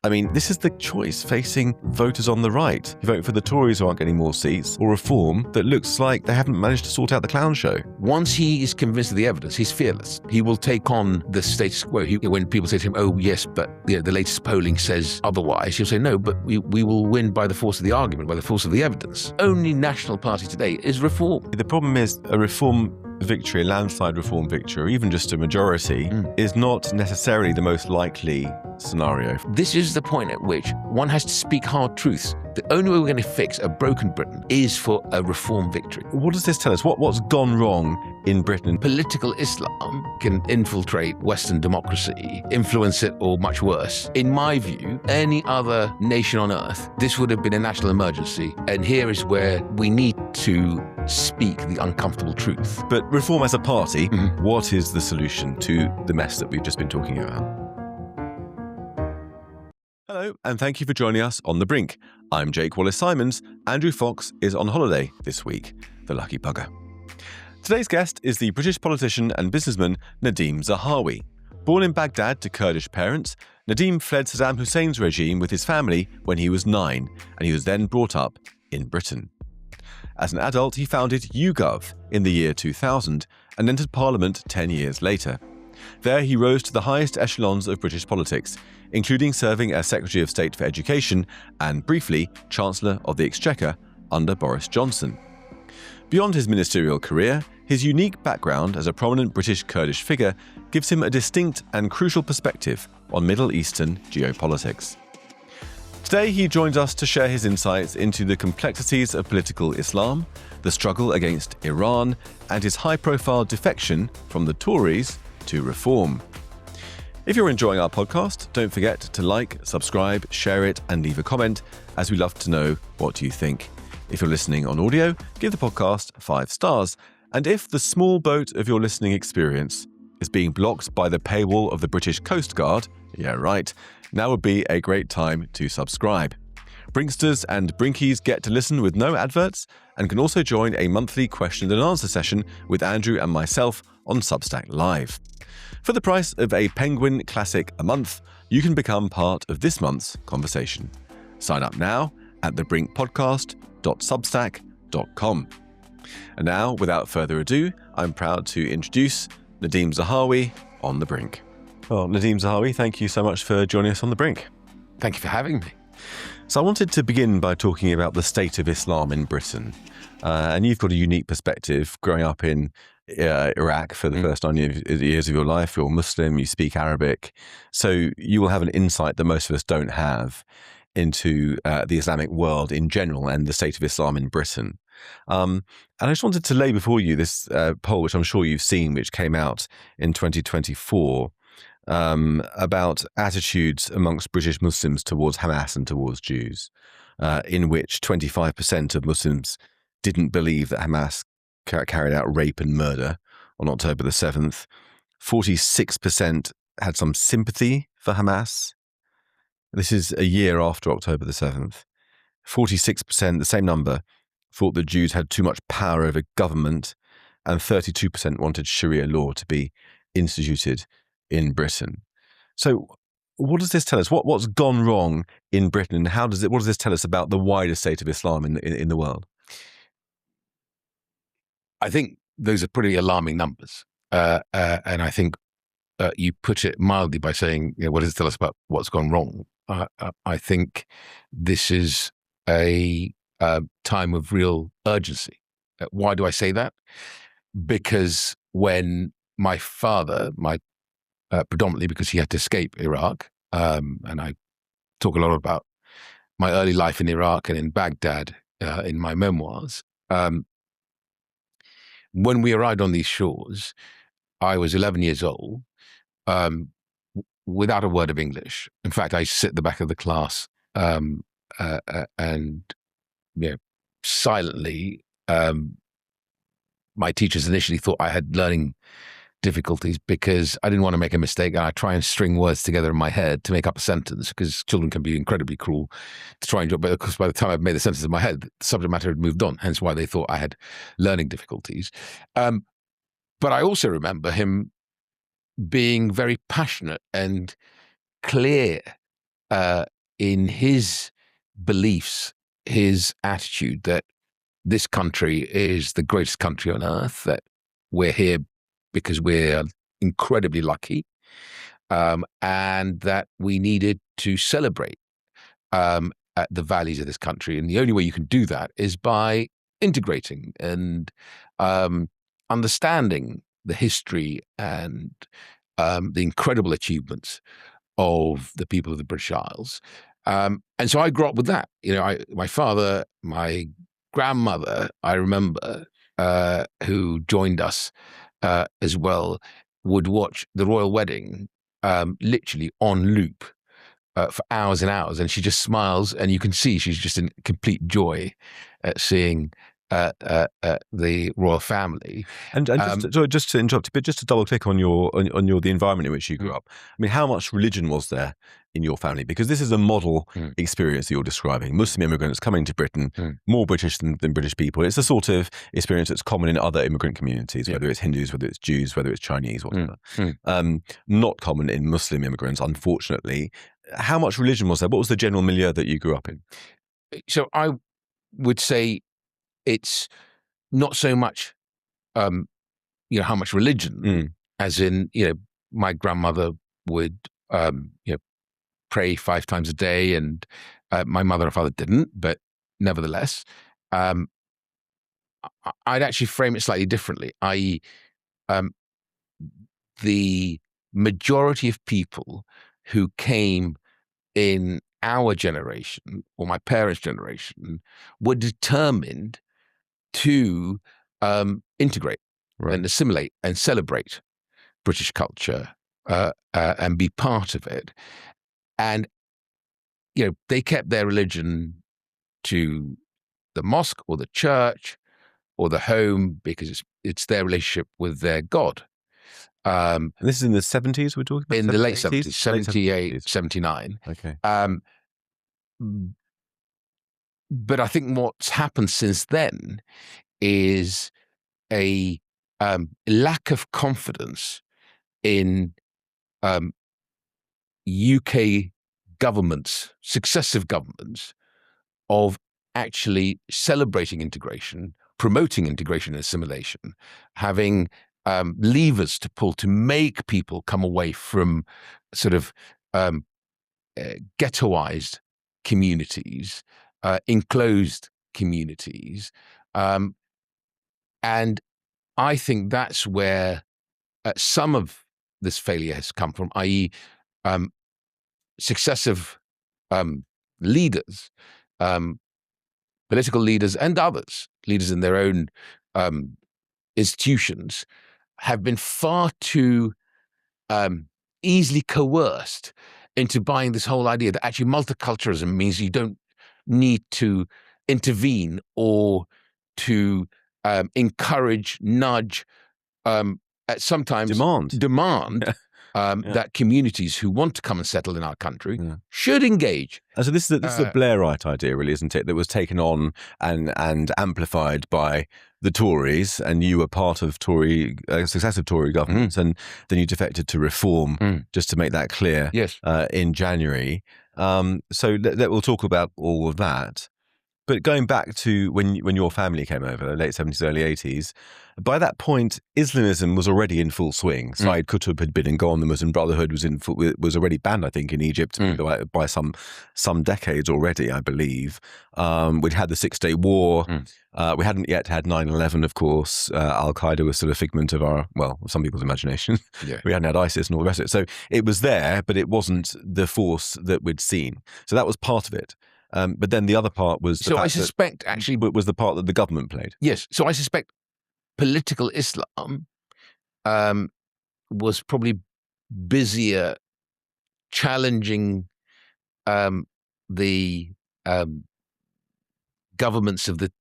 I mean, this is the choice facing voters on the right. You vote for the Tories who aren't getting more seats, or Reform that looks like they haven't managed to sort out the clown show. Once he is convinced of the evidence, he's fearless. He will take on the status quo. When people say to him, oh, yes, but the latest polling says otherwise, he'll say, no, but we will win by the force of the argument, by the force of the evidence. Only national party today is Reform. The problem is a Reform victory, a landslide Reform victory, or even just a majority, is not necessarily the most likely scenario. This is the point at which one has to speak hard truths. The only way we're going to fix a broken Britain is for a Reform victory. What does this tell us? What's gone wrong in Britain? Political Islam can infiltrate Western democracy, influence it, or much worse. In my view, any other nation on earth, this would have been a national emergency. And here is where we need to speak the uncomfortable truth. But Reform as a party, what is the solution to the mess that we've just been talking about? Hello, and thank you for joining us on The Brink. I'm Jake Wallace-Simons. Andrew Fox is on holiday this week, the lucky bugger. Today's guest is the British politician and businessman Nadhim Zahawi. Born in Baghdad to Kurdish parents, Nadhim fled Saddam Hussein's regime with his family when he was 9, and he was then brought up in Britain. As an adult, he founded YouGov in the year 2000 and entered Parliament 10 years later. There he rose to the highest echelons of British politics, including serving as Secretary of State for Education and, briefly, Chancellor of the Exchequer under Boris Johnson. Beyond his ministerial career, his unique background as a prominent British Kurdish figure gives him a distinct and crucial perspective on Middle Eastern geopolitics. Today he joins us to share his insights into the complexities of political Islam, the struggle against Iran, and his high-profile defection from the Tories to Reform. If you're enjoying our podcast, don't forget to like, subscribe, share it, and leave a comment, as we love to know what you think. If you're listening on audio, give the podcast 5 stars. And if the small boat of your listening experience is being blocked by the paywall of the British Coast Guard, yeah, right, now would be a great time to subscribe. Brinksters and Brinkies get to listen with no adverts and can also join a monthly question and answer session with Andrew and myself on Substack Live. For the price of a Penguin Classic a month, you can become part of this month's conversation. Sign up now at thebrinkpodcast.substack.com. And now, without further ado, I'm proud to introduce Nadhim Zahawi on The Brink. Well, Nadhim Zahawi, thank you so much for joining us on The Brink. Thank you for having me. So I wanted to begin by talking about the state of Islam in Britain. And you've got a unique perspective growing up in Iraq for the first 9 years of your life. You're Muslim, you speak Arabic. So you will have an insight that most of us don't have into the Islamic world in general and the state of Islam in Britain. And I just wanted to lay before you this poll, which I'm sure you've seen, which came out in 2024, about attitudes amongst British Muslims towards Hamas and towards Jews, in which 25% of Muslims didn't believe that Hamas carried out rape and murder on October the 7th. 46% had some sympathy for Hamas. This is a year after October the 7th. 46%, the same number, thought that Jews had too much power over government, and 32% wanted Sharia law to be instituted in Britain. So what does this tell us? What's gone wrong in Britain, and what does this tell us about the wider state of Islam in the world? I think those are pretty alarming numbers. And I think you put it mildly by saying, what does it tell us about what's gone wrong? I think this is a time of real urgency. Why do I say that? Because when my father, predominantly because he had to escape Iraq, and I talk a lot about my early life in Iraq and in Baghdad in my memoirs. When we arrived on these shores, I was 11 years old, without a word of English. In fact, I sit at the back of the class and silently, my teachers initially thought I had learning difficulties because I didn't want to make a mistake, and I try and string words together in my head to make up a sentence, because children can be incredibly cruel to try and do it. But of course, by the time I'd made the sentence in my head, the subject matter had moved on, hence why they thought I had learning difficulties. But I also remember him being very passionate and clear in his beliefs, his attitude that this country is the greatest country on earth, that we're here because we're incredibly lucky, and that we needed to celebrate at the values of this country. And the only way you can do that is by integrating and understanding the history and the incredible achievements of the people of the British Isles. And so I grew up with that. My father, my grandmother, I remember, who joined us as well, would watch the royal wedding literally on loop for hours and hours, and she just smiles, and you can see she's just in complete joy at seeing the royal family. And just to interrupt a bit, just to double click on the environment in which you grew up. I mean, how much religion was there in your family? Because this is a model experience that you're describing. Muslim immigrants coming to Britain, more British than British people. It's the sort of experience that's common in other immigrant communities, whether it's Hindus, whether it's Jews, whether it's Chinese, whatever. Not common in Muslim immigrants, unfortunately. How much religion was there? What was the general milieu that you grew up in? So I would say it's not so much, how much religion, as in, my grandmother would, pray 5 times a day, and my mother and father didn't, but nevertheless, I'd actually frame it slightly differently, i.e., the majority of people who came in our generation or my parents' generation were determined to integrate and assimilate and celebrate British culture and be part of it. And, they kept their religion to the mosque or the church or the home because it's their relationship with their God. And this is in the 70s we're talking about? In the late 70s, 78, 79. Okay. But I think what's happened since then is a lack of confidence in UK governments, successive governments, of actually celebrating integration, promoting integration and assimilation, having levers to pull to make people come away from sort of ghettoized communities, enclosed communities. And I think that's where some of this failure has come from, i.e., successive leaders, political leaders and others, leaders in their own institutions, have been far too easily coerced into buying this whole idea that actually multiculturalism means you don't need to intervene or to encourage, nudge, sometimes demand that communities who want to come and settle in our country should engage. And so this is a Blairite idea, really, isn't it? That was taken on and amplified by the Tories, and you were part of successive Tory governments, and then you defected to Reform, just to make that clear. Yes. In January. So we'll talk about all of that. But going back to when your family came over, late 70s, early 80s, by that point, Islamism was already in full swing. Sayyid Qutb had been and gone. The Muslim Brotherhood was already banned, I think, in Egypt by some decades already, I believe. We'd had the 6-Day War. We hadn't yet had 9/11, of course. Al-Qaeda was still a figment of some people's imagination. Yeah. We hadn't had ISIS and all the rest of it. So it was there, but it wasn't the force that we'd seen. So that was part of it. But then the other part was the was the part that the government played. Yes. So I suspect political Islam was probably busier challenging the governments of the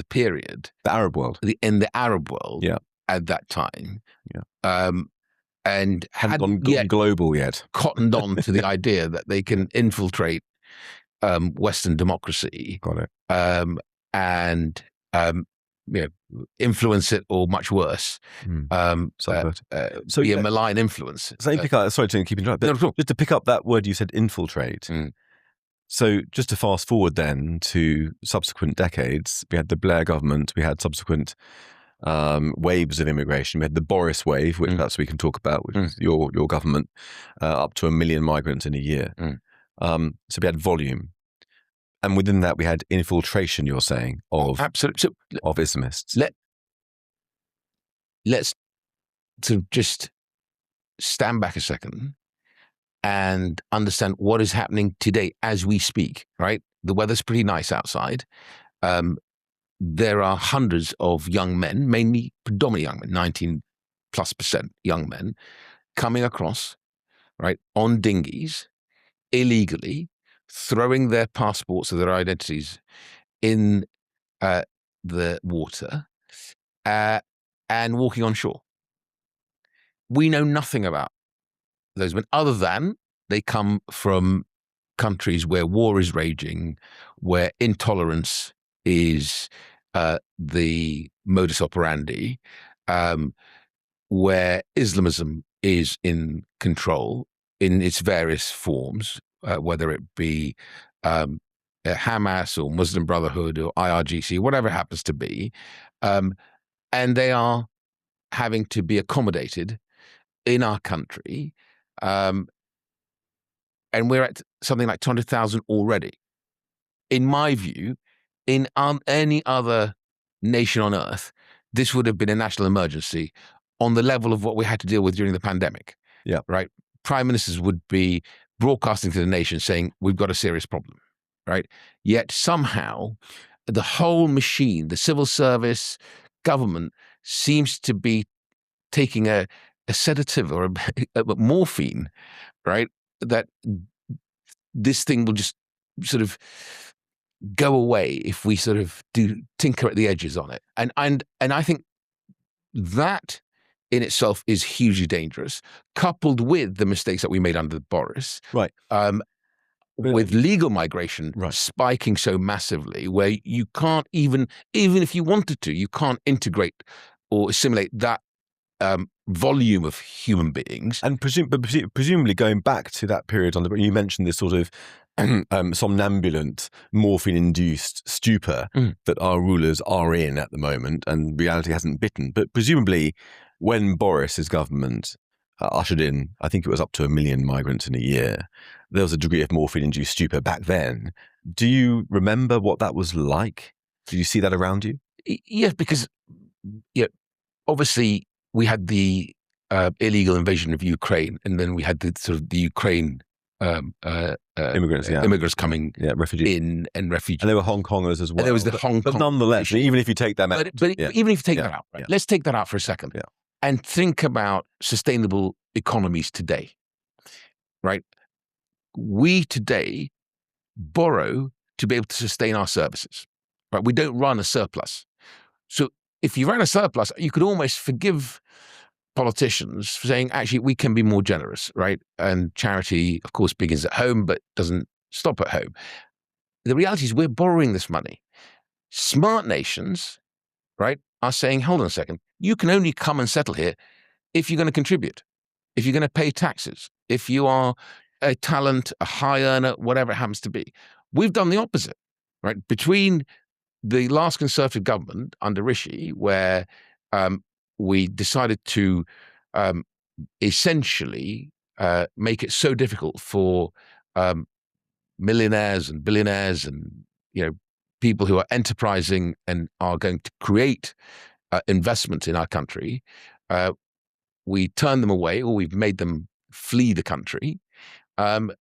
period, the Arab world, in the Arab world, at that time, and hadn't gone global yet, cottoned on to the idea that they can infiltrate Western democracy. Got it. And influence it, or much worse, malign influence. So sorry to keep interrupting, but just to pick up that word you said, infiltrate. So just to fast forward then to subsequent decades, we had the Blair government, we had subsequent waves of immigration. We had the Boris wave, which perhaps we can talk about, which is your government, up to 1 million migrants in a year. So we had volume. And within that, we had infiltration, you're saying, of Islamists. Let's sort of just stand back a second and understand what is happening today as we speak, right? The weather's pretty nice outside. There are hundreds of young men, mainly predominantly young men, 19+% young men, coming across, right, on dinghies, illegally, throwing their passports or their identities in the water and walking on shore. We know nothing about those men other than they come from countries where war is raging, where intolerance is the modus operandi, where Islamism is in control in its various forms, whether it be Hamas or Muslim Brotherhood or IRGC, whatever it happens to be, and they are having to be accommodated in our country, and we're at something like 200,000 already. In my view, in any other nation on earth, this would have been a national emergency on the level of what we had to deal with during the pandemic. Yeah. Right. Prime ministers would be broadcasting to the nation saying, we've got a serious problem. Right. Yet somehow the whole machine, the civil service, government seems to be taking a sedative or a morphine, right? That this thing will just sort of go away if we sort of do tinker at the edges on it. And I think that in itself is hugely dangerous, coupled with the mistakes that we made under Boris. Right. With legal migration spiking so massively, where you can't even if you wanted to, you can't integrate or assimilate that volume of human beings. And presumably going back to that period you mentioned this sort of somnambulant, morphine-induced stupor that our rulers are in at the moment, and reality hasn't bitten. But presumably, when Boris's government ushered in, I think it was up to 1 million migrants in a year, there was a degree of morphine-induced stupor back then. Do you remember what that was like? Did you see that around you? Yes, because obviously we had the illegal invasion of Ukraine, and then we had the sort of the Ukraine immigrants coming refugees. in and refugees. And there were Hong Kongers as well. And there was the Hong Kong. But nonetheless, even if you take them out. But even if you take that out, right? Let's take that out for a second and think about sustainable economies today, right? We today borrow to be able to sustain our services, right? We don't run a surplus. So if you ran a surplus, you could almost forgive politicians for saying, actually, we can be more generous, right? And charity, of course, begins at home, but doesn't stop at home. The reality is we're borrowing this money. Smart nations, right, are saying, hold on a second, you can only come and settle here if you're going to contribute, if you're going to pay taxes, if you are a talent, a high earner, whatever it happens to be. We've done the opposite, right? Between the last Conservative government under Rishi, where we decided to essentially make it so difficult for millionaires and billionaires and people who are enterprising and are going to create investment in our country, we turned them away, or we've made them flee the country. And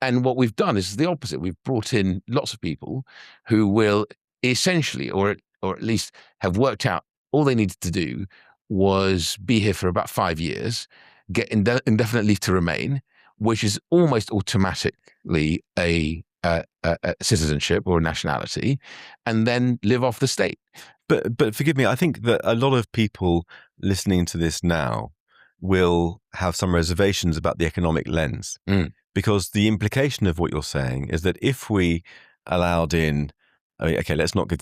what we've done is the opposite. We've brought in lots of people who will essentially, or at least have worked out all they needed to do was be here for about 5 years, get indefinite leave to remain, which is almost automatically a citizenship or a nationality, and then live off the state. But forgive me, I think that a lot of people listening to this now will have some reservations about the economic lens, because the implication of what you're saying is that if we allowed in, I mean, okay, let's not go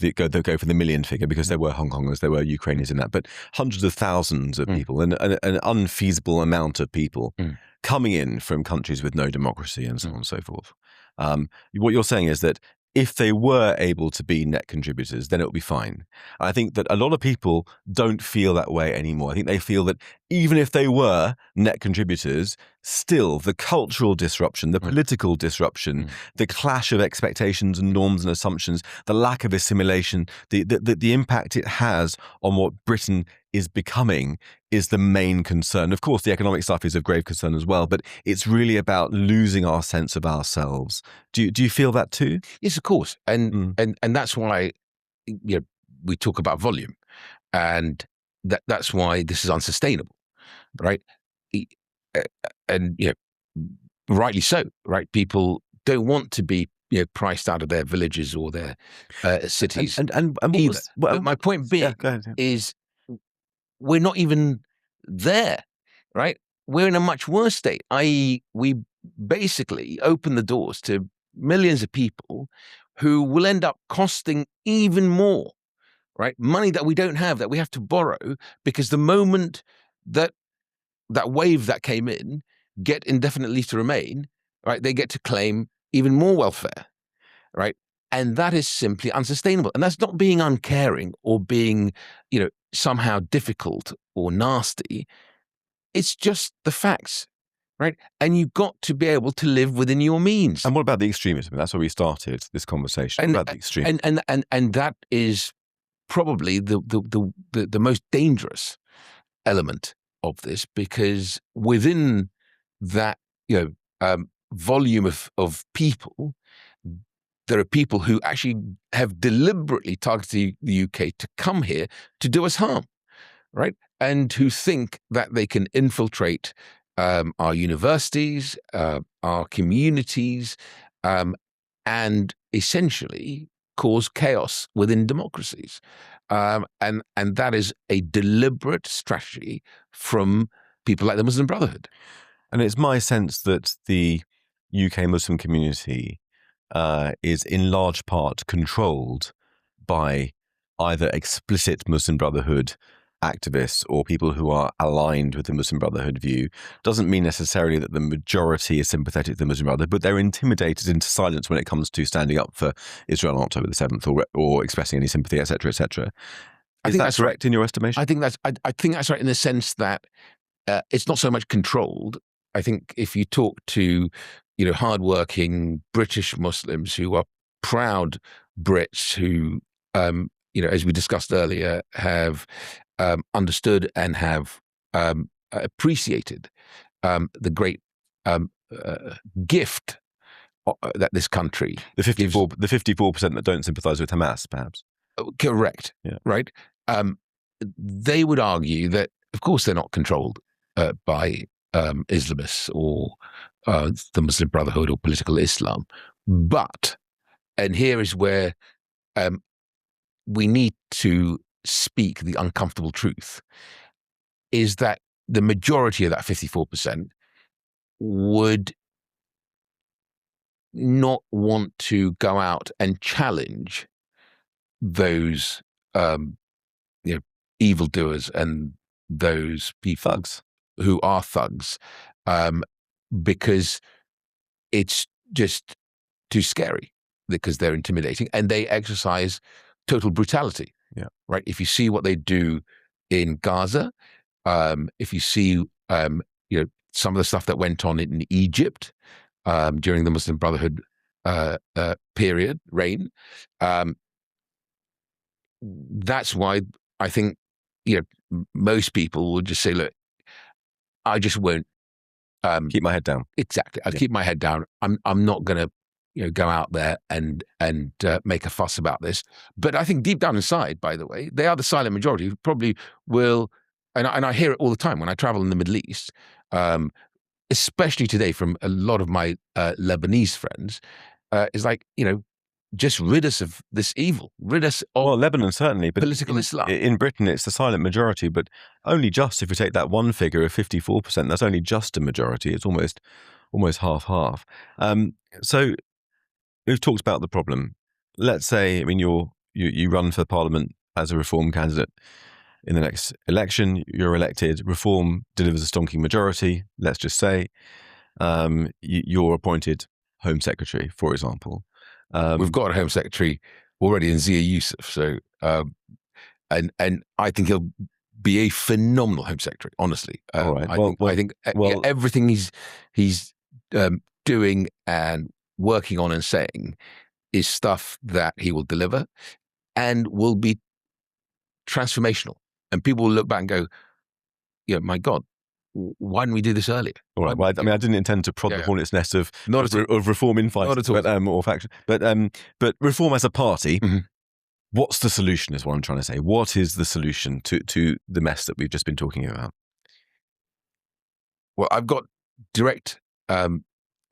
for the million figure, because there were Hong Kongers, there were Ukrainians in that, but hundreds of thousands of people, and an unfeasible amount of people coming in from countries with no democracy and so on and so forth. What you're saying is that if they were able to be net contributors, then it would be fine. I think that a lot of people don't feel that way anymore. I think they feel that even if they were net contributors, still the cultural disruption, the political disruption, the clash of expectations and norms and assumptions, the lack of assimilation, the impact it has on what Britain is becoming is the main concern. Of course, the economic stuff is of grave concern as well, but it's really about losing our sense of ourselves. Do you feel that too? Yes, of course. And that's why we talk about volume, and that's why this is unsustainable, right? And rightly so, right? People don't want to be priced out of their villages or their cities. And but my point being is we're not even there, right? We're in a much worse state, i.e. we basically open the doors to millions of people who will end up costing even more, right? Money that we don't have, that we have to borrow, because the moment that wave that came in get indefinite leave to remain, right, they get to claim even more welfare, right? And that is simply unsustainable. And that's not being uncaring or being, somehow difficult or nasty. It's just the facts, right? And you've got to be able to live within your means. And what about the extremism? That's where we started this conversation. About the extremism. And that is probably the most dangerous element of this, because within that volume of people, there are people who actually have deliberately targeted the UK to come here to do us harm, right? And who think that they can infiltrate our universities, our communities, and essentially cause chaos within democracies. And that is a deliberate strategy from people like the Muslim Brotherhood. And it's my sense that the UK Muslim community is in large part controlled by either explicit Muslim Brotherhood activists or people who are aligned with the Muslim Brotherhood view. Doesn't mean necessarily that the majority is sympathetic to the Muslim Brotherhood, but they're intimidated into silence when it comes to standing up for Israel on October the 7th or expressing any sympathy, etc., etc. I think that's correct in your estimation? I think that's right in the sense that it's not so much controlled. I think if you talk to hardworking British Muslims who are proud Brits who, as we discussed earlier, have understood and have appreciated the great gift that this country the 54% that don't sympathise with Hamas, perhaps. Correct. Yeah. Right. They would argue that, of course, they're not controlled by Islamists or the Muslim Brotherhood or political Islam. But, and here is where we need to speak the uncomfortable truth, is that the majority of that 54% would not want to go out and challenge those evildoers and those people who are thugs, because it's just too scary, because they're intimidating and they exercise total brutality. Yeah. Right. If you see what they do in Gaza, if you see some of the stuff that went on in Egypt during the Muslim Brotherhood reign, that's why I think most people will just say, look, I just won't keep my head down. Exactly. I'll keep my head down. I'm not going to go out there and make a fuss about this. But I think deep down inside, by the way, they are the silent majority who probably will, and I hear it all the time when I travel in the Middle East, especially today from a lot of my Lebanese friends, is like, just rid us of this evil, rid us of Lebanon certainly, but political Islam. In Britain, it's the silent majority, but only just, if we take that one figure of 54%, that's only just a majority. It's almost half-half. So we've talked about the problem. Let's say, you run for Parliament as a Reform candidate in the next election. You're elected. Reform delivers a stonking majority. Let's just say you're appointed Home Secretary, for example. We've got a Home Secretary already in Zia Yusuf, so and I think he'll be a phenomenal Home Secretary. Honestly, all right. I think everything he's doing and working on and saying is stuff that he will deliver and will be transformational. And people will look back and go, "Yeah, my God, why didn't we do this earlier?" All right. Well, I mean, I didn't intend to prod the hornet's nest of reform infighting, or faction, but reform as a party. Mm-hmm. What's the solution? Is what I'm trying to say. What is the solution to the mess that we've just been talking about? Well, I've got direct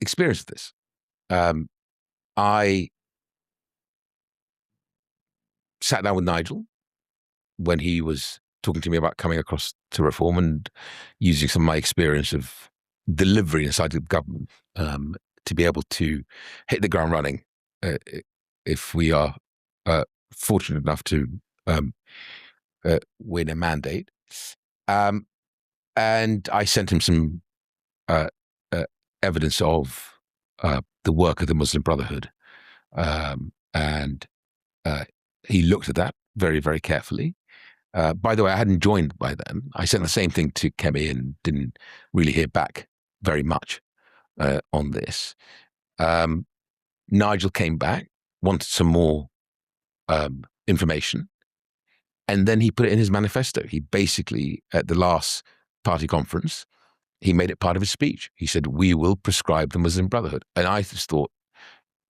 experience of this. I sat down with Nigel when he was talking to me about coming across to reform and using some of my experience of delivery inside the government to be able to hit the ground running if we are fortunate enough to win a mandate. And I sent him some evidence of the work of the Muslim Brotherhood. And he looked at that very, very carefully. By the way, I hadn't joined by then. I sent the same thing to Kemi and didn't really hear back very much on this. Nigel came back, wanted some more information, and then he put it in his manifesto. He basically, at the last party conference, he made it part of his speech. He said, "We will prescribe the Muslim Brotherhood." And I just thought,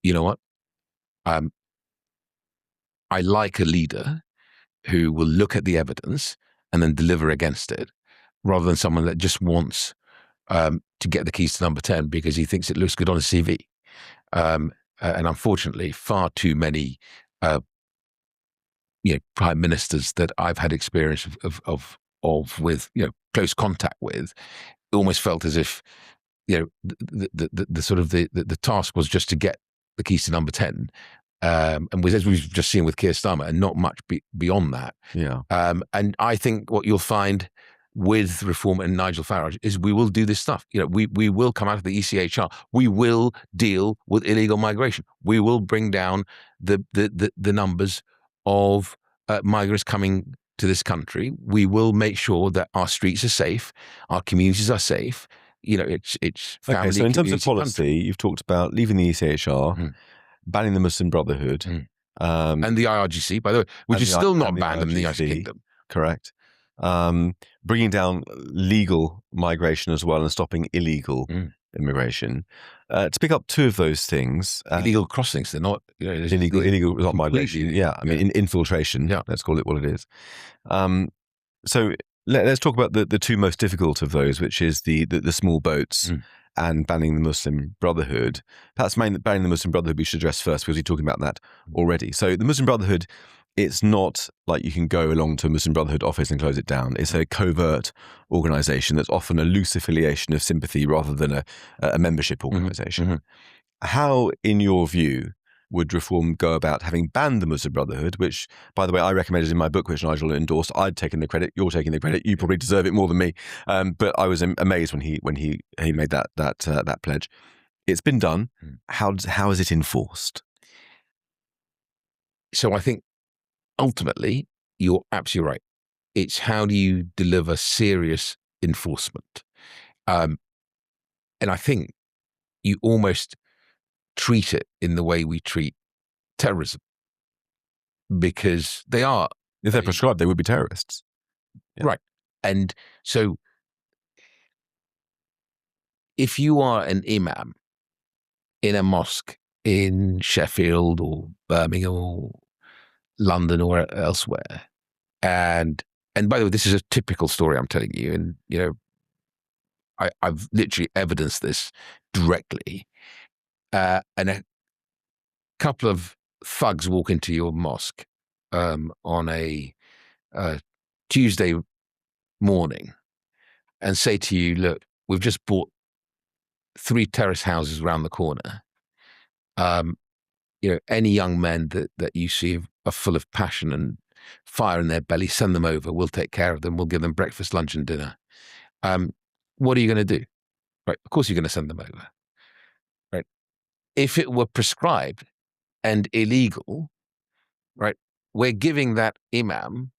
you know what? I like a leader who will look at the evidence and then deliver against it, rather than someone that just wants to get the keys to number 10 because he thinks it looks good on his CV. And unfortunately, far too many prime ministers that I've had experience of with close contact with almost felt as if the sort of the task was just to get the keys to number 10. And as we've just seen with Keir Starmer, and not much beyond that. Yeah. And I think what you'll find with Reform and Nigel Farage is we will do this stuff. We will come out of the ECHR. We will deal with illegal migration. We will bring down the numbers of migrants coming to this country. We will make sure that our streets are safe, our communities are safe. It's family. Okay, so in terms of policy, country. You've talked about leaving the ECHR, banning the Muslim Brotherhood, and the IRGC, by the way, which is still not banned in the United Kingdom. Correct. Bringing down legal migration as well and stopping illegal immigration. To pick up two of those things, illegal crossings. They're not illegal, not migration. Yeah, I mean infiltration. Yeah, let's call it what it is. So let's talk about the two most difficult of those, which is the small boats and banning the Muslim Brotherhood. Perhaps banning the Muslim Brotherhood we should address first, because we're talking about that already. So the Muslim Brotherhood, it's not like you can go along to a Muslim Brotherhood office and close it down. It's a covert organisation that's often a loose affiliation of sympathy rather than a membership organisation. Mm-hmm. How, in your view, would Reform go about having banned the Muslim Brotherhood, which, by the way, I recommended in my book, which Nigel endorsed? I'd taken the credit. You're taking the credit. You probably deserve it more than me. But I was amazed when he made that pledge. It's been done. How is it enforced? So I think ultimately you're absolutely right. It's how do you deliver serious enforcement, and I think you almost treat it in the way we treat terrorism, because they are. If they're prescribed, they would be terrorists. Yeah. Right. And so if you are an imam in a mosque in Sheffield or Birmingham or London or elsewhere, and by the way, this is a typical story I'm telling you, and I've literally evidenced this directly. And a couple of thugs walk into your mosque on a Tuesday morning and say to you, "Look, we've just bought 3 terrace houses around the corner. Any young men that you see are full of passion and fire in their belly, send them over. We'll take care of them. We'll give them breakfast, lunch, and dinner. What are you going to do?" Right? Of course, you're going to send them over. Right? if it were prescribed and illegal, right, we're giving that imam,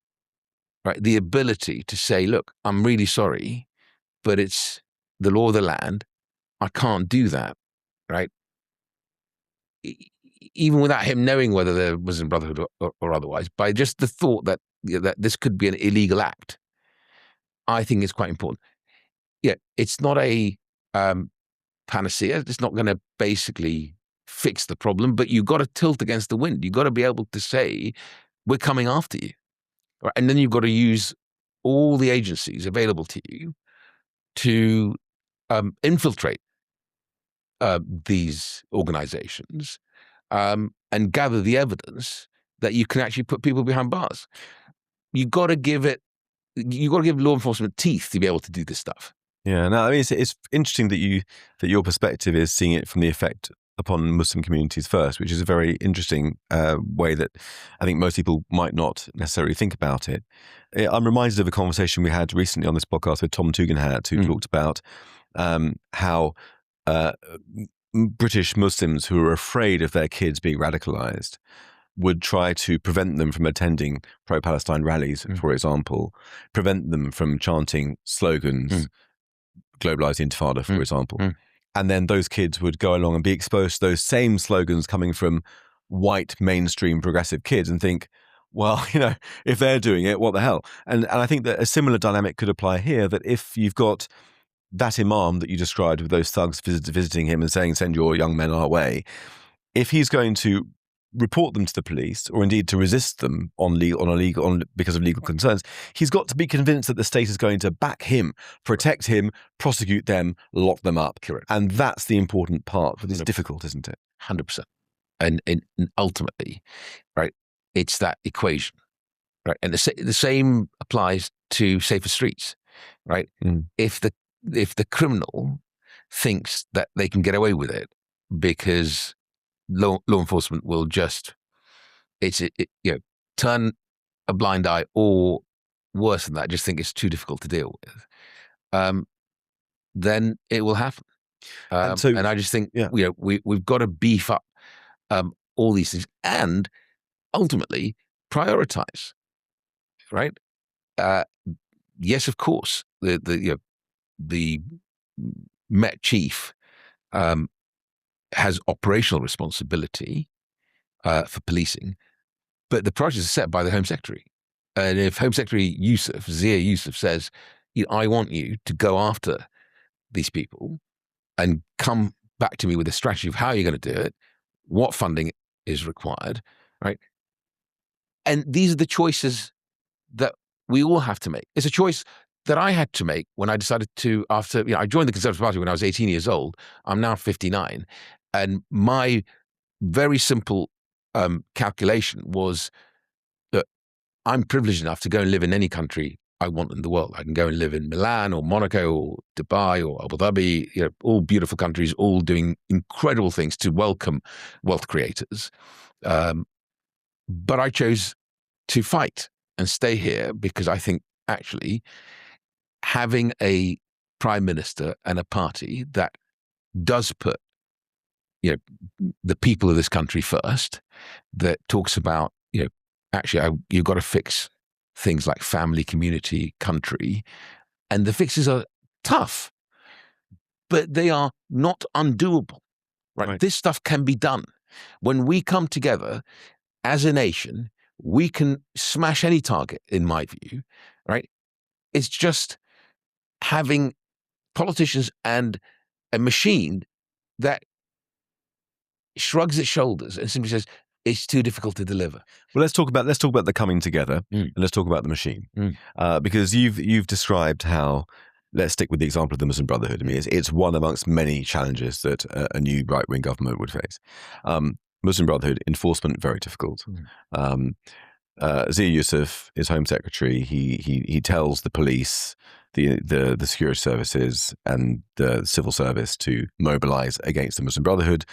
right, the ability to say, look, I'm really sorry, but it's the law of the land. I can't do that, right? Even without him knowing whether they're Muslim Brotherhood or otherwise, by just the thought that that this could be an illegal act, I think is quite important. Yeah, it's not a panacea. It's not going to basically fix the problem, but you've got to tilt against the wind. You've got to be able to say, we're coming after you. Right? And then you've got to use all the agencies available to you to infiltrate these organizations and gather the evidence that you can actually put people behind bars. You've got to give law enforcement teeth to be able to do this stuff. Yeah, no, I mean, it's interesting that your perspective is seeing it from the effect upon Muslim communities first, which is a very interesting way that I think most people might not necessarily think about it. I'm reminded of a conversation we had recently on this podcast with Tom Tugendhat, who talked about how British Muslims who are afraid of their kids being radicalized would try to prevent them from attending pro-Palestine rallies, for example, prevent them from chanting slogans, globalize the Intifada, for example. And then those kids would go along and be exposed to those same slogans coming from white mainstream progressive kids and think, well, if they're doing it, what the hell? And I think that a similar dynamic could apply here, that if you've got that imam that you described with those thugs visiting him and saying, send your young men our way, if he's going to report them to the police or indeed to resist them because of legal concerns, he's got to be convinced that the state is going to back him, protect him, prosecute them, lock them up. Correct. And that's the important part, but it's difficult, isn't it? 100%. And ultimately, right, it's that equation, right? And the same applies to safer streets, right? If the criminal thinks that they can get away with it because law enforcement will just turn a blind eye, or worse than that, just think it's too difficult to deal with, then it will happen. And I just think we've got to beef up all these things and ultimately prioritize. Right? Yes, of course, the Met Chief has operational responsibility for policing, but the priorities are set by the Home Secretary. And if Home Secretary Zia Yusuf says, I want you to go after these people and come back to me with a strategy of how you're going to do it, what funding is required, right? And these are the choices that we all have to make. It's a choice that I had to make when I decided to, I joined the Conservative Party when I was 18 years old. I'm now 59. And my very simple calculation was that I'm privileged enough to go and live in any country I want in the world. I can go and live in Milan or Monaco or Dubai or Abu Dhabi, all beautiful countries, all doing incredible things to welcome wealth creators. But I chose to fight and stay here because I think actually having a prime minister and a party that does put the people of this country first, that talks about actually you've got to fix things like family, community, country, and the fixes are tough, but they are not undoable. Right? This stuff can be done. When we come together as a nation, we can smash any target, in my view, right? It's just having politicians and a machine that shrugs its shoulders and simply says, it's too difficult to deliver. Well, let's talk about the coming together, and let's talk about the machine, because you've described how. Let's stick with the example of the Muslim Brotherhood. I mean, it's one amongst many challenges that a new right-wing government would face. Muslim Brotherhood enforcement very difficult. Zia Yusuf is Home Secretary. He tells the police, the security services, and the civil service to mobilize against the Muslim Brotherhood.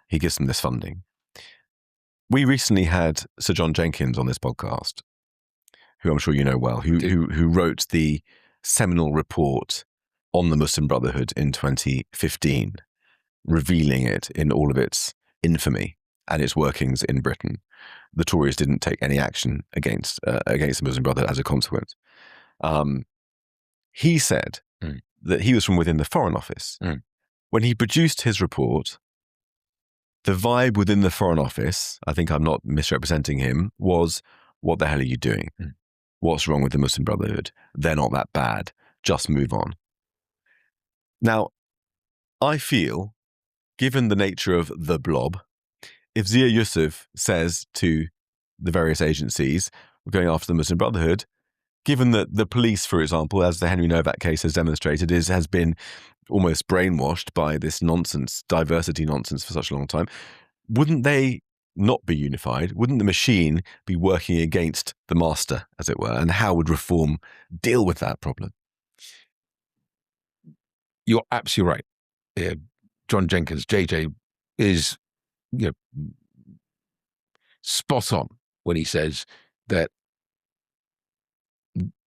He gives them this funding. We recently had Sir John Jenkins on this podcast, who I'm sure you know well, who wrote the seminal report on the Muslim Brotherhood in 2015. revealing it in all of its infamy and its workings in Britain, the Tories didn't take any action against the Muslim Brotherhood as a consequence. He said that he was from within the Foreign Office. When he produced his report, the vibe within the Foreign Office, I think I'm not misrepresenting him, was, what the hell are you doing? What's wrong with the Muslim Brotherhood? They're not that bad. Just move on. Now, I feel, given the nature of the blob, if Zia Yusuf says to the various agencies, we're going after the Muslim Brotherhood, given that the police, for example, as the Henry Novak case has demonstrated, has been almost brainwashed by this nonsense, diversity nonsense for such a long time, wouldn't they not be unified? Wouldn't the machine be working against the master, as it were? And how would reform deal with that problem? You're absolutely right. John Jenkins, JJ, is spot on when he says that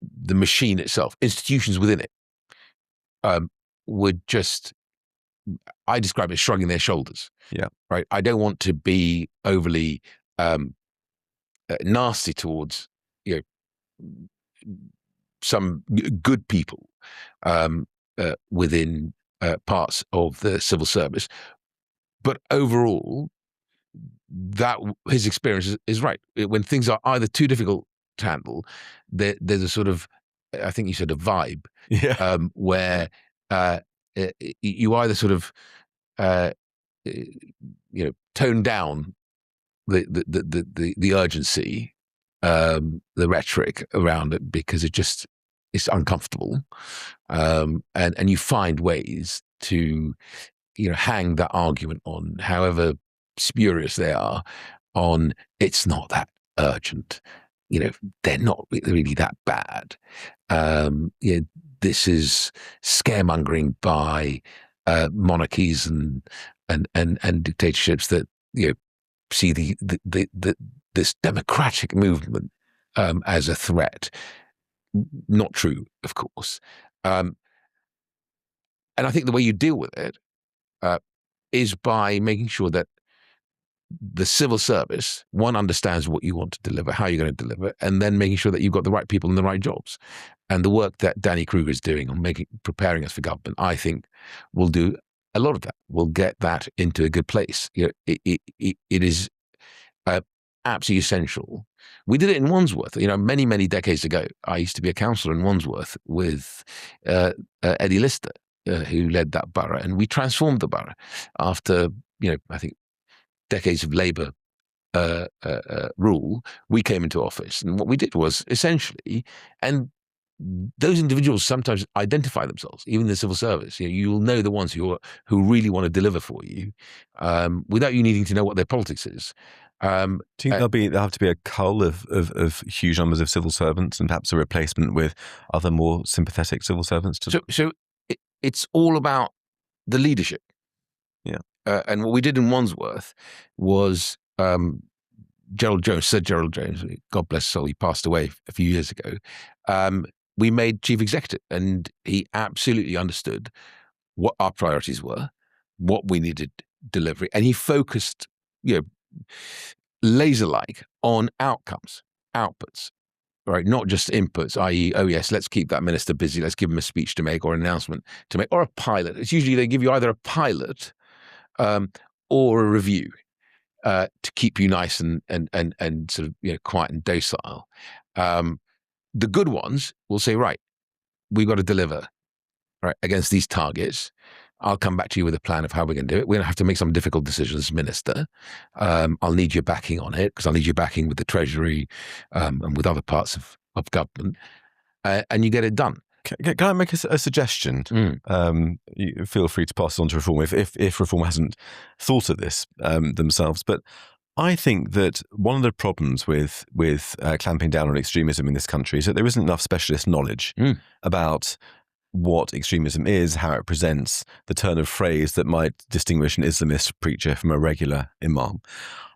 the machine itself, institutions within it, would just, I describe it as shrugging their shoulders. Yeah. Right. I don't want to be overly nasty towards some good people within parts of the civil service, but overall, that his experience is right. When things are either too difficult to handle, there's a sort of, I think you said, a vibe, where you either sort of tone down the urgency, the rhetoric around it, because it's uncomfortable, and you find ways to hang that argument on, however spurious they are, on it's not that urgent. They're not really that bad. This is scaremongering by monarchies and dictatorships that see this democratic movement as a threat. Not true, of course. And I think the way you deal with it is by making sure that the civil service, one, understands what you want to deliver, how you're going to deliver, and then making sure that you've got the right people in the right jobs. And the work that Danny Kruger is doing on preparing us for government, I think, will do a lot of that. We'll get that into a good place. It is absolutely essential. We did it in Wandsworth. Many, many decades ago, I used to be a councillor in Wandsworth with Eddie Lister, who led that borough, and we transformed the borough after, I think, decades of Labour rule. We came into office, and what we did was essentially, and those individuals sometimes identify themselves, even in the civil service. You will know the ones who really want to deliver for you, without you needing to know what their politics is. Do you think there'll have to be a cull of huge numbers of civil servants, and perhaps a replacement with other more sympathetic civil servants? So it's all about the leadership. Yeah. And what we did in Wandsworth was Gerald Jones, Sir Gerald Jones, God bless his soul, he passed away a few years ago. We made chief executive, and he absolutely understood what our priorities were, what we needed delivery, and he focused, laser-like on outcomes, outputs, right? Not just inputs, i.e., oh yes, let's keep that minister busy, let's give him a speech to make or an announcement to make, or a pilot. It's usually they give you either a pilot or a review to keep you nice and sort of quiet and docile. The good ones will say, right, we've got to deliver, right, against these targets. I'll come back to you with a plan of how we're going to do it. We're going to have to make some difficult decisions as minister. I'll need your backing on it, because I'll need your backing with the Treasury and with other parts of government, and you get it done. Can I make a suggestion? You feel free to pass it on to Reform if Reform hasn't thought of this themselves. But I think that one of the problems with clamping down on extremism in this country is that there isn't enough specialist knowledge about what extremism is, how it presents, the turn of phrase that might distinguish an Islamist preacher from a regular imam.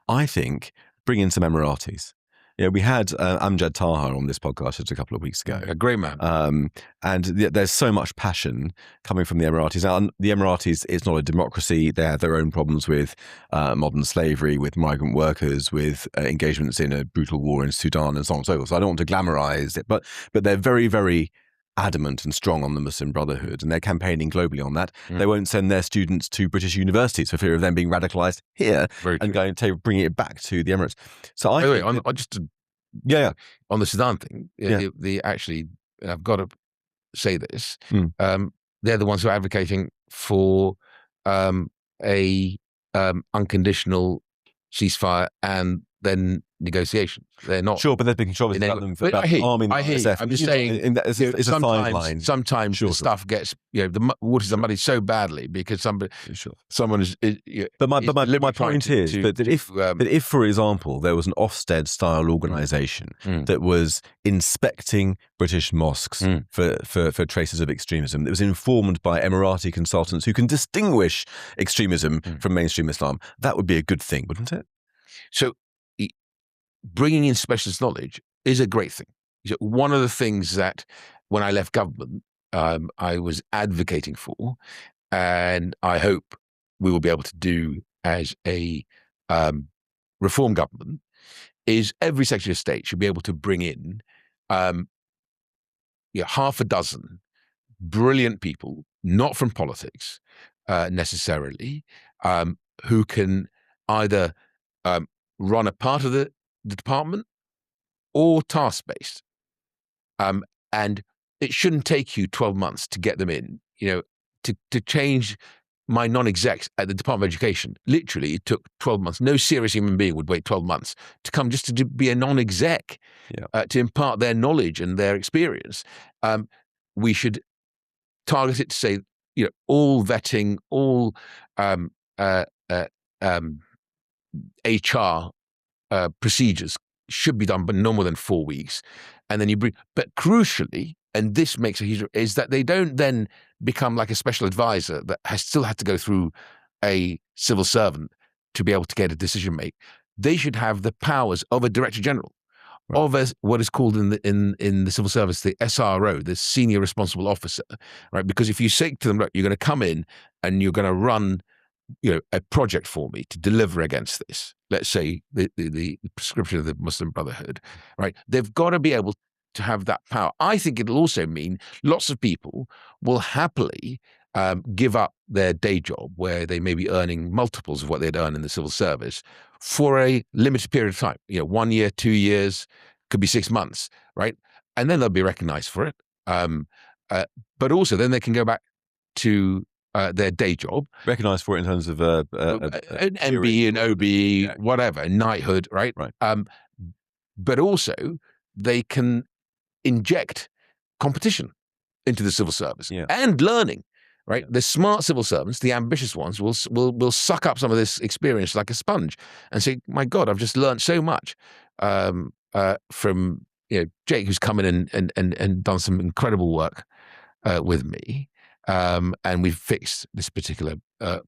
I think bring in some Emiratis. Yeah, we had Amjad Taha on this podcast just a couple of weeks ago. A great man. And there's so much passion coming from the Emiratis. Now, the Emiratis, it's not a democracy. They have their own problems with modern slavery, with migrant workers, with engagements in a brutal war in Sudan and so on and so forth. So I don't want to glamorize it, but they're very, very adamant and strong on the Muslim Brotherhood, and they're campaigning globally on that. They won't send their students to British universities for fear of them being radicalized here and going to bring it back to the Emirates. So on the Sudan thing, actually, I've got to say this, they're the ones who are advocating for a unconditional ceasefire and then negotiations. They're not sure, but there's been controversy about them about arming the RSF. I'm just saying, it's a sideline. Sometimes the stuff gets, the waters are muddied so badly because someone is. But my point is that if, for example, there was an Ofsted-style organisation that was inspecting British mosques for traces of extremism, that was informed by Emirati consultants who can distinguish extremism from mainstream Islam, that would be a good thing, wouldn't it? So bringing in specialist knowledge is a great thing. One of the things that when I left government, I was advocating for, and I hope we will be able to do as a reform government, is every Secretary of State should be able to bring in half a dozen brilliant people, not from politics necessarily, who can either run a part of the department or task-based. And it shouldn't take you 12 months to get them in. To change my non-execs at the Department of Education, literally it took 12 months. No serious human being would wait 12 months to come just to be a non-exec, to impart their knowledge and their experience. We should target it to say, all vetting, all HR procedures should be done, but no more than 4 weeks. And then you bring, but crucially, and this makes a huge, is that they don't then become like a special advisor that has still had to go through a civil servant to be able to get a decision made. They should have the powers of a director general, of what is called in the civil service the SRO, the senior responsible officer, right? Because if you say to them, look, you're going to come in and you're going to run a project for me to deliver against this, let's say the prescription of the Muslim Brotherhood, right? They've got to be able to have that power. I think it'll also mean lots of people will happily give up their day job where they may be earning multiples of what they'd earn in the civil service for a limited period of time, 1 year, 2 years, could be 6 months, right? And then they'll be recognized for it. But also then they can go back to their day job, recognized for it in terms of an MB and OB, whatever, knighthood, right? But also they can inject competition into the civil service and learning, right? The smart civil servants, the ambitious ones, will suck up some of this experience like a sponge and say, "My God, I've just learned so much from Jake, who's come in and done some incredible work with me." And we've fixed this particular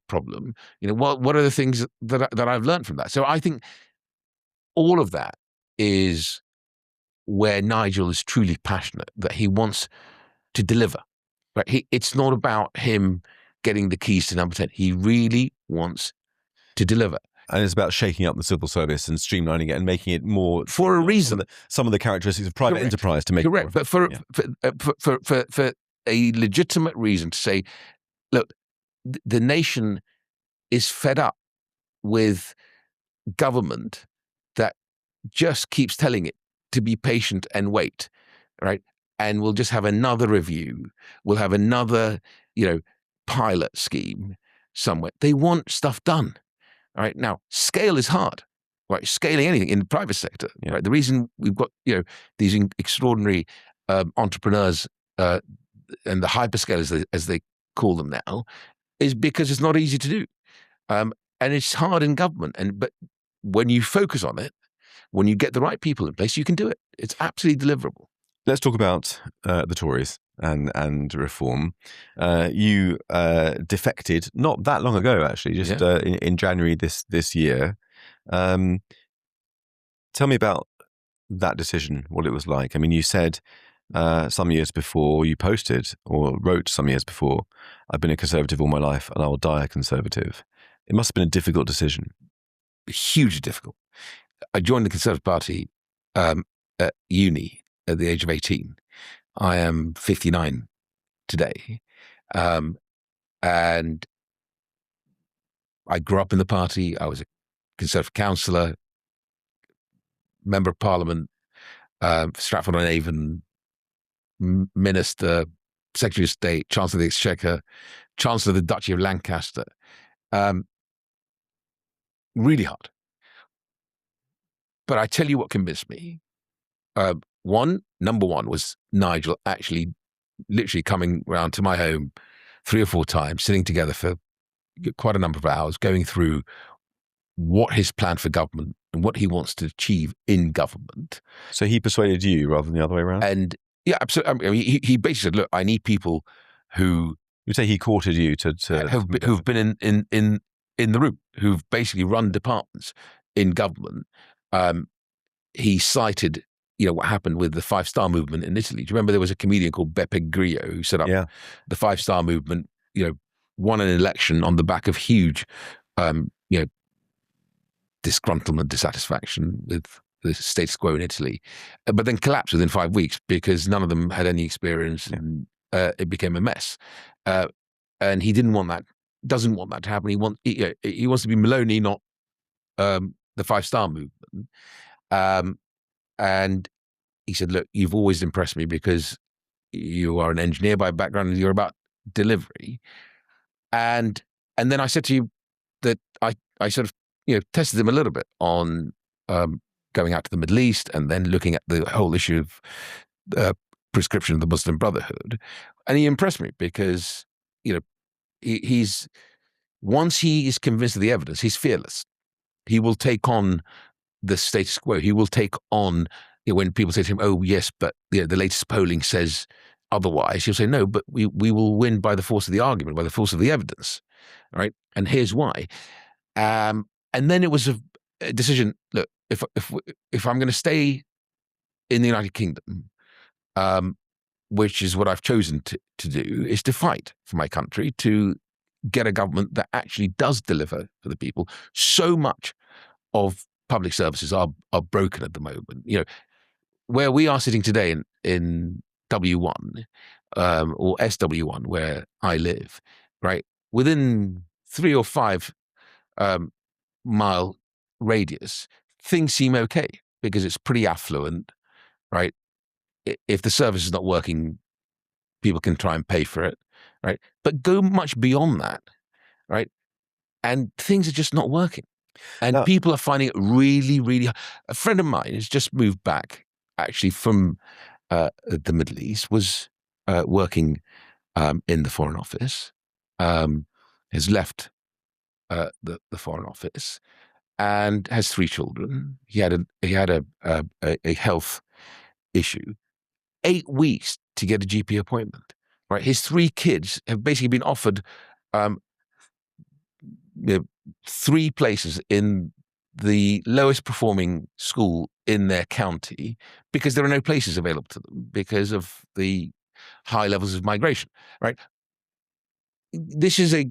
problem. What are the things that I've learned from that? So I think all of that is where Nigel is truly passionate, that he wants to deliver. Right? It's not about him getting the keys to number 10. He really wants to deliver. And it's about shaking up the civil service and streamlining it and making it more for a reason. Some of the characteristics of private enterprise to make it more. But for a legitimate reason to say, look, the nation is fed up with government that just keeps telling it to be patient and wait, right? And we'll just have another review. We'll have another, pilot scheme somewhere. They want stuff done, right? Now, scale is hard, right? Scaling anything in the private sector, right? The reason we've got, these extraordinary entrepreneurs and the hyperscalers, as they call them now, is because it's not easy to do. And it's hard in government. But when you focus on it, when you get the right people in place, you can do it. It's absolutely deliverable. Let's talk about the Tories and reform. You defected not that long ago, actually, just in January this year. Tell me about that decision, what it was like? I mean, you said some years before, you posted or wrote some years before, I've been a conservative all my life and I will die a conservative. It must have been a difficult decision. Hugely difficult. I joined the Conservative Party at uni at the age of 18. I am 59 today. And I grew up in the party. I was a Conservative councillor, member of Parliament, Stratford-on-Avon, Minister, Secretary of State, Chancellor of the Exchequer, Chancellor of the Duchy of Lancaster. Really hard. But I tell you what convinced me. Number one was Nigel actually literally coming round to my home 3 or 4 times, sitting together for quite a number of hours, going through what his plan for government and what he wants to achieve in government. So he persuaded you rather than the other way around? And yeah, absolutely. I mean, he basically said, look, I need people who... You say he courted you to who've been in the room, who've basically run departments in government. He cited, what happened with the 5 Star Movement in Italy. Do you remember there was a comedian called Beppe Grillo who set up the 5 Star Movement, won an election on the back of huge, disgruntlement, dissatisfaction with the status quo in Italy, but then collapsed within 5 weeks because none of them had any experience and it became a mess. And he doesn't want that to happen. He wants to be Maloney, not the 5 Star Movement. And he said, look, you've always impressed me because you are an engineer by background and you're about delivery. And then I said to you that I sort of, tested him a little bit on going out to the Middle East and then looking at the whole issue of prescription of the Muslim Brotherhood. And he impressed me because, he's once he is convinced of the evidence, he's fearless. He will take on the status quo. He will take on, when people say to him, oh, yes, but the latest polling says otherwise, he'll say, no, but we will win by the force of the argument, by the force of the evidence, right? And here's why. And then it was a decision, look, if I'm going to stay in the United Kingdom, which is what I've chosen to do, is to fight for my country, to get a government that actually does deliver for the people. So much of public services are broken at the moment. Where we are sitting today in W1 or SW1, where I live, right, within 3 or 5 mile radius, things seem okay because it's pretty affluent, right? If the service is not working, people can try and pay for it, right? But go much beyond that, right? And things are just not working. And people are finding it really, really hard. A friend of mine has just moved back, actually, from the Middle East, was working in the Foreign Office, has left the Foreign Office, and has 3 children. He had a health issue. 8 weeks to get a GP appointment. Right, his 3 kids have basically been offered 3 places in the lowest performing school in their county because there are no places available to them because of the high levels of migration. Right. This is a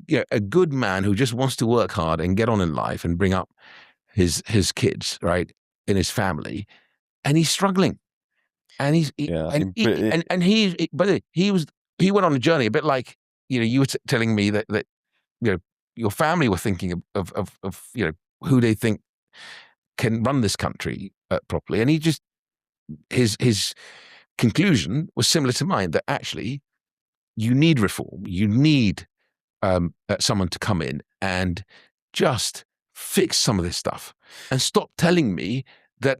good man who just wants to work hard and get on in life and bring up his kids, right, in his family, and he's struggling. And he went on a journey a bit like you were telling me that your family were thinking of who they think can run this country properly, and his conclusion was similar to mine, that actually you need reform, you need someone to come in and just fix some of this stuff and stop telling me that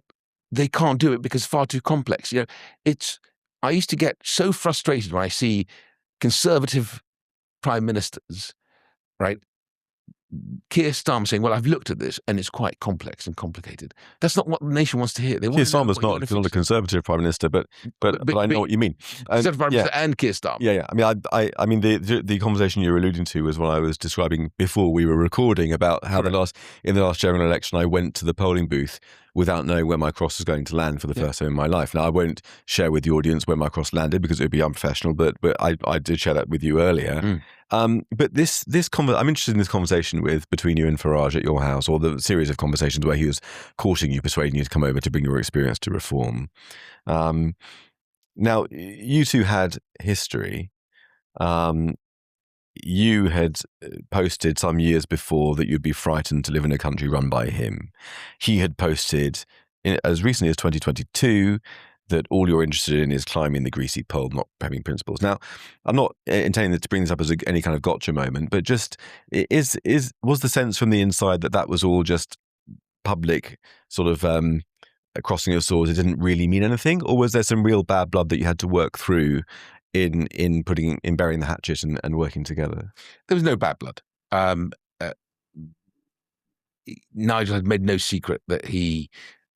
they can't do it because it's far too complex. I used to get so frustrated when I see conservative prime ministers, right? Keir Starmer saying, well, I've looked at this and it's quite complex and complicated. That's not what the nation wants to hear. Keir Starmer's not a conservative prime minister, but I know what you mean. Conservative prime minister and Keir Starmer. Yeah. I mean, the conversation you're alluding to was what I was describing before we were recording about how in the last general election I went to the polling booth without knowing where my cross was going to land for the first time in my life. Now, I won't share with the audience where my cross landed because it would be unprofessional, but I did share that with you earlier. But I'm interested in this conversation between you and Farage at your house, or the series of conversations where he was courting you, persuading you to come over to bring your experience to reform. Now, you two had history. You had posted some years before that you'd be frightened to live in a country run by him. He had posted as recently as 2022 that all you're interested in is climbing the greasy pole, not having principles. Now, I'm not intending to bring this up as any kind of gotcha moment, but just was the sense from the inside that was all just public sort of crossing of swords? It didn't really mean anything, or was there some real bad blood that you had to work through in burying the hatchet and working together? There was no bad blood. Nigel had made no secret that he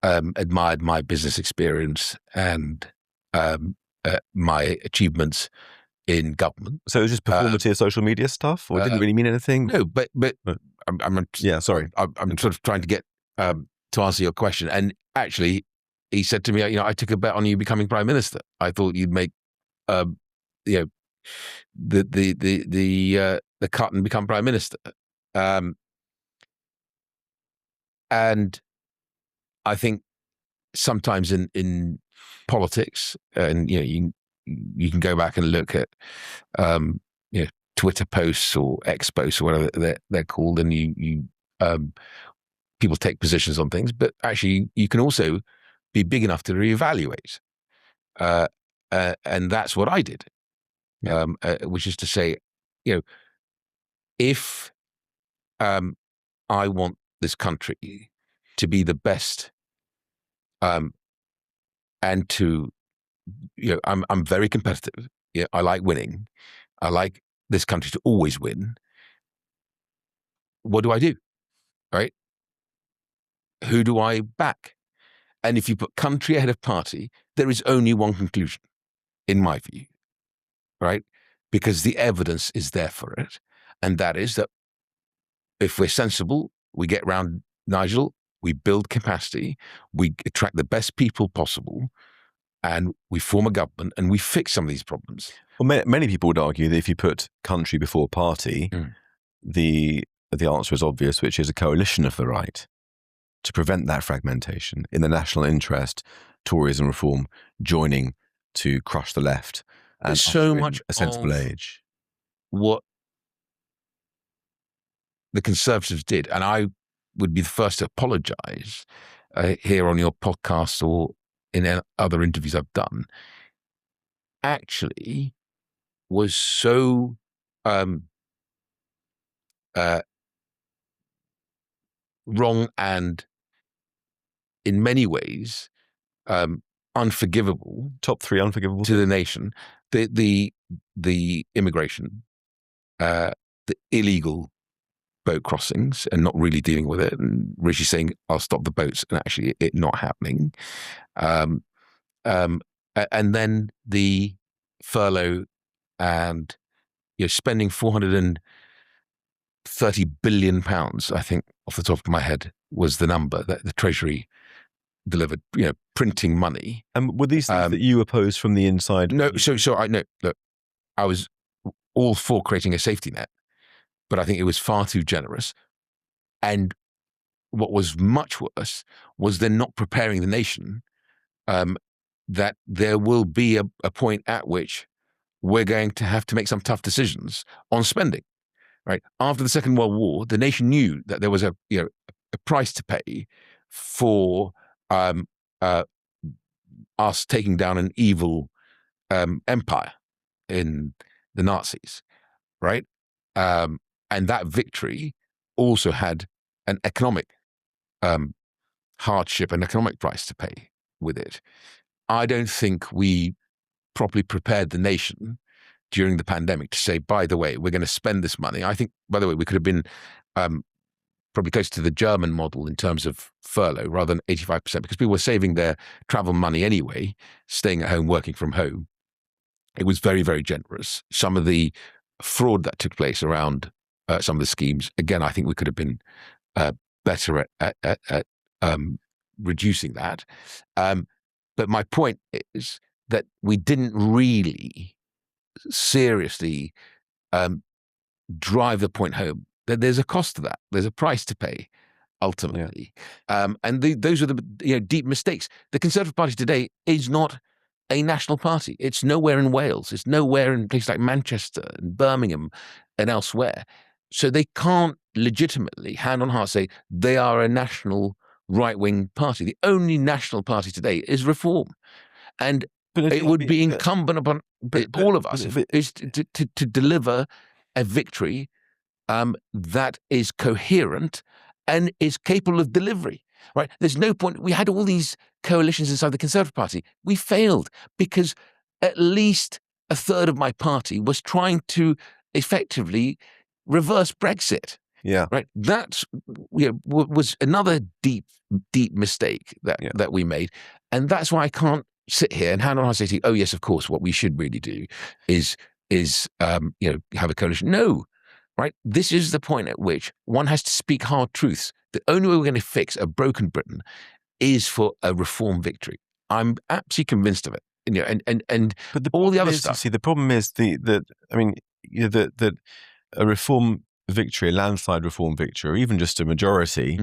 admired my business experience and my achievements in government. So it was just performative social media stuff, or it didn't really mean anything? No, but I'm sorry. I'm sort of trying to get to answer your question. And actually, he said to me, I took a bet on you becoming prime minister. I thought you'd make the cut and become prime minister. And I think sometimes in politics, and you can go back and look at Twitter posts or X posts or whatever they're called, and you people take positions on things, but actually you can also be big enough to reevaluate, and that's what I did. Which is to say, if I want this country to be the best, and to, I'm very competitive. I like winning. I like this country to always win. What do I do? Right? Who do I back? And if you put country ahead of party, there is only one conclusion, in my view. Right? Because the evidence is there for it. And that is that if we're sensible, we get round Nigel, we build capacity, we attract the best people possible, and we form a government and we fix some of these problems. Well, many people would argue that if you put country before party, the answer is obvious, which is a coalition of the right to prevent that fragmentation in the national interest, Tories and Reform joining to crush the left. There's so much a sensible age. What the Conservatives did, and I would be the first to apologise here on your podcast or in other interviews I've done, actually was so wrong and in many ways unforgivable. Top three unforgivable to the nation. The immigration, the illegal boat crossings and not really dealing with it, and Rishi saying I'll stop the boats and actually it not happening, and then the furlough and spending £430 billion, I think off the top of my head was the number that the Treasury delivered, printing money. And were these things that you opposed from the inside? No, so I know. Look, I was all for creating a safety net, but I think it was far too generous. And what was much worse was they're not preparing the nation that there will be a point at which we're going to have to make some tough decisions on spending. Right after the Second World War, the nation knew that there was a price to pay for us taking down an evil empire in the Nazis, right? And that victory also had an economic hardship and economic price to pay with it. I don't think we properly prepared the nation during the pandemic to say, by the way, we're going to spend this money. I think, by the way, we could have been probably close to the German model in terms of furlough rather than 85%, because people were saving their travel money anyway, staying at home, working from home. It was very, very generous. Some of the fraud that took place around some of the schemes, again, I think we could have been better at reducing that. But my point is that we didn't really seriously drive the point home that there's a cost to that. There's a price to pay, ultimately. Yeah. Those are the deep mistakes. The Conservative Party today is not a national party. It's nowhere in Wales. It's nowhere in places like Manchester and Birmingham and elsewhere. So they can't legitimately, hand on heart, say they are a national right-wing party. The only national party today is Reform. And it would be incumbent upon all of us is to deliver a victory that is coherent and is capable of delivery. Right? There's no point. We had all these coalitions inside the Conservative Party. We failed because at least a third of my party was trying to effectively reverse Brexit. Yeah. Right. That was another deep mistake that we made, and that's why I can't sit here and hand on heart say to you, oh yes, of course, what we should really do is have a coalition. No. Right. This is the point at which one has to speak hard truths. The only way we're going to fix a broken Britain is for a Reform victory. I'm absolutely convinced of it. But all the other stuff. See, the problem is that a Reform victory, a landslide Reform victory, or even just a majority,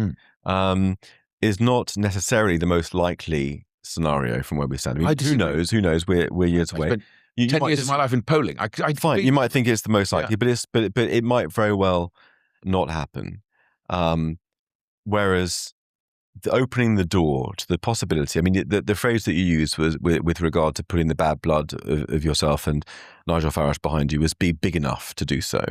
is not necessarily the most likely scenario from where we stand. I mean, who knows? Who knows? We're years away. 10 years of my life in polling. Fine. You might think it's the most likely, but it might very well not happen. Whereas opening the door to the possibility, I mean, the phrase that you used was with regard to putting the bad blood of yourself and Nigel Farage behind you was be big enough to do so.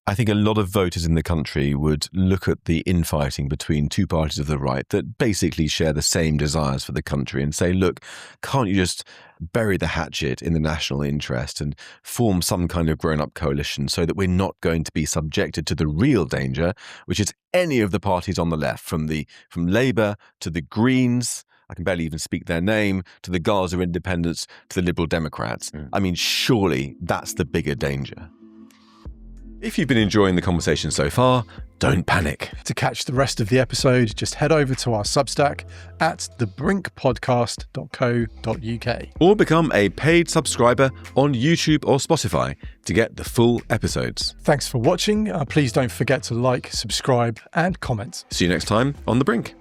I think a lot of voters in the country would look at the infighting between two parties of the right that basically share the same desires for the country and say, look, can't you just bury the hatchet in the national interest and form some kind of grown-up coalition so that we're not going to be subjected to the real danger, which is any of the parties on the left, from Labour to the Greens, I can barely even speak their name, to the Gaza Independents, to the Liberal Democrats. I mean, surely that's the bigger danger. If you've been enjoying the conversation so far, don't panic. To catch the rest of the episode, just head over to our Substack at thebrinkpodcast.co.uk. Or become a paid subscriber on YouTube or Spotify to get the full episodes. Thanks for watching. Please don't forget to like, subscribe, and comment. See you next time on The Brink.